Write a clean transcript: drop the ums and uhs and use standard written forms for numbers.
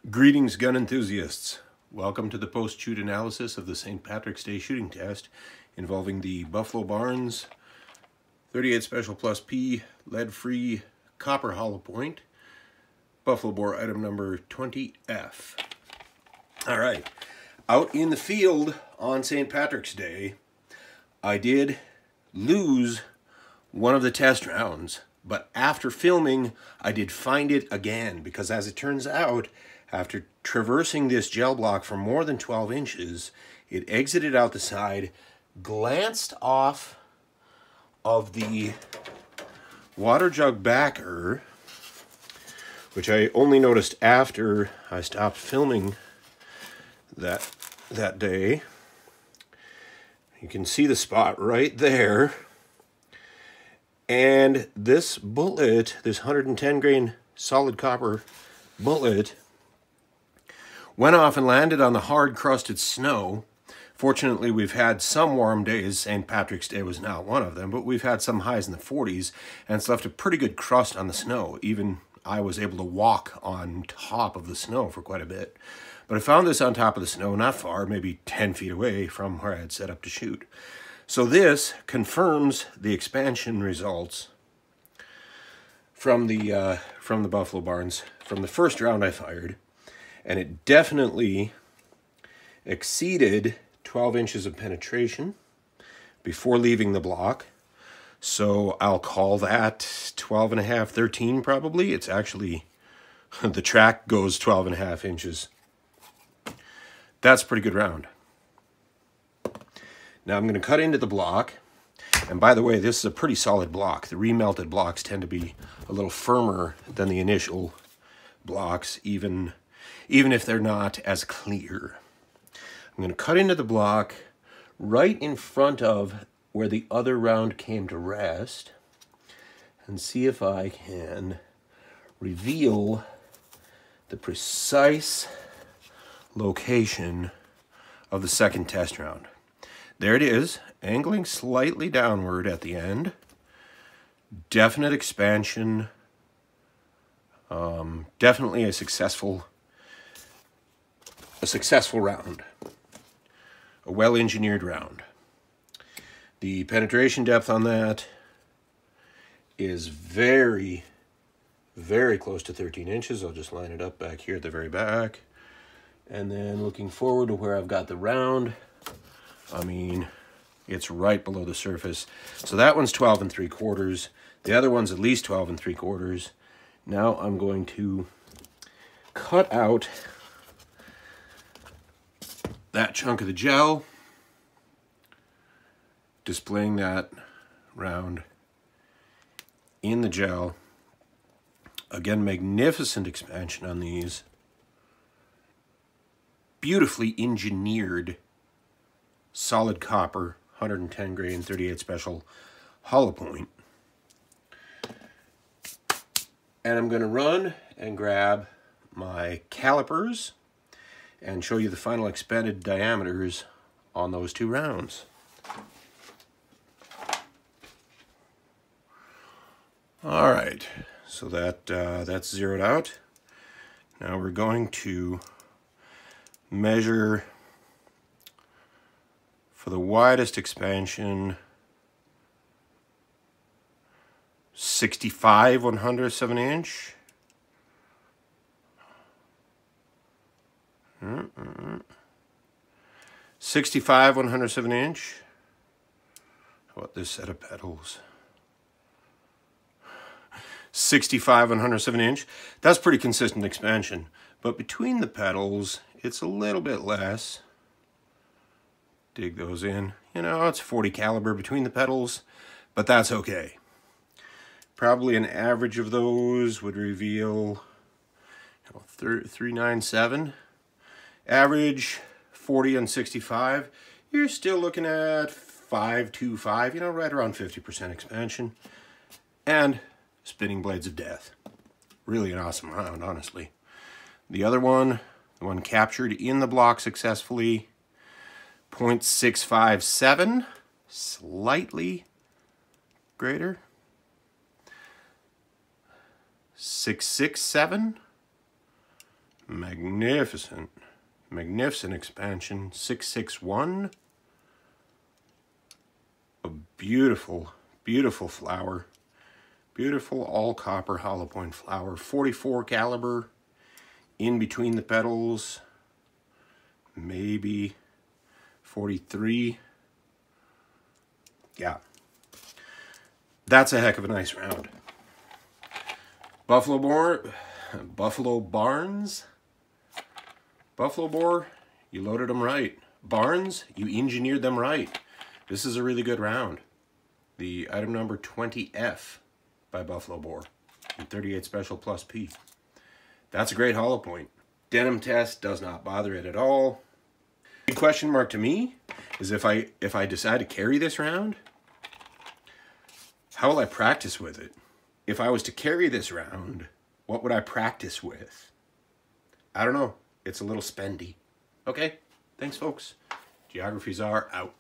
Greetings, gun enthusiasts. Welcome to the post-shoot analysis of the St. Patrick's Day shooting test involving the Buffalo Barnes 38 Special Plus P lead-free copper hollow point buffalo bore item number 20F. All right, out in the field on St. Patrick's Day, I did lose one of the test rounds, but after filming, I did find it again because, as it turns out, after traversing this gel block for more than 12 inches, it exited out the side, glanced off of the water jug backer, which I only noticed after I stopped filming that day. You can see the spot right there. And this bullet, this 110 grain solid copper bullet, went off and landed on the hard crusted snow. Fortunately, we've had some warm days. St. Patrick's Day was not one of them, but we've had some highs in the 40s, and it's left a pretty good crust on the snow. Even I was able to walk on top of the snow for quite a bit. But I found this on top of the snow, not far, maybe 10 feet away from where I had set up to shoot. So this confirms the expansion results from the Buffalo Barnes from the first round I fired. And it definitely exceeded 12 inches of penetration before leaving the block. So I'll call that 12 and a half, 13 probably. It's actually, the track goes 12 and a half inches. That's a pretty good round. Now I'm going to cut into the block. And by the way, this is a pretty solid block. The remelted blocks tend to be a little firmer than the initial blocks, even if they're not as clear. I'm going to cut into the block right in front of where the other round came to rest and see if I can reveal the precise location of the second test round. There it is, angling slightly downward at the end. Definite expansion. Definitely a successful round. A well-engineered round. The penetration depth on that is very, very close to 13 inches. I'll just line it up back here at the very back. And then looking forward to where I've got the round, I mean, it's right below the surface. So that one's 12 3/4. The other one's at least 12 3/4. Now I'm going to cut out that chunk of the gel, displaying that round in the gel. Again, magnificent expansion on these. Beautifully engineered solid copper 110 grain 38 special hollow point. And I'm going to run and grab my calipers and show you the final expanded diameters on those two rounds. All right, so that's zeroed out. Now we're going to measure for the widest expansion 65 100ths of an inch. 65 100ths of an inch. How about this set of petals? 65 100ths of an inch. That's pretty consistent expansion. But between the petals, it's a little bit less. Dig those in. You know, it's 40 caliber between the petals, but that's okay. Probably an average of those would reveal 397. Average 40 and 65. You're still looking at 525, you know, right around 50% expansion. And spinning blades of death. Really an awesome round, honestly. The other one, the one captured in the block successfully, 0.657, slightly greater. 667, Magnificent. Magnificent expansion. 661. A beautiful, beautiful flower. Beautiful all copper hollow point flower. 44 caliber. In between the petals. Maybe 43. Yeah. That's a heck of a nice round. Buffalo Barnes. Buffalo Boar, you loaded them right. Barnes, you engineered them right. This is a really good round. The item number 20F by Buffalo Boar in 38 Special Plus P. That's a great hollow point. Denim test does not bother it at all. Big question mark to me is if I decide to carry this round, how will I practice with it? If I was to carry this round, what would I practice with? I don't know. It's a little spendy. Okay, thanks folks. Geographies are out.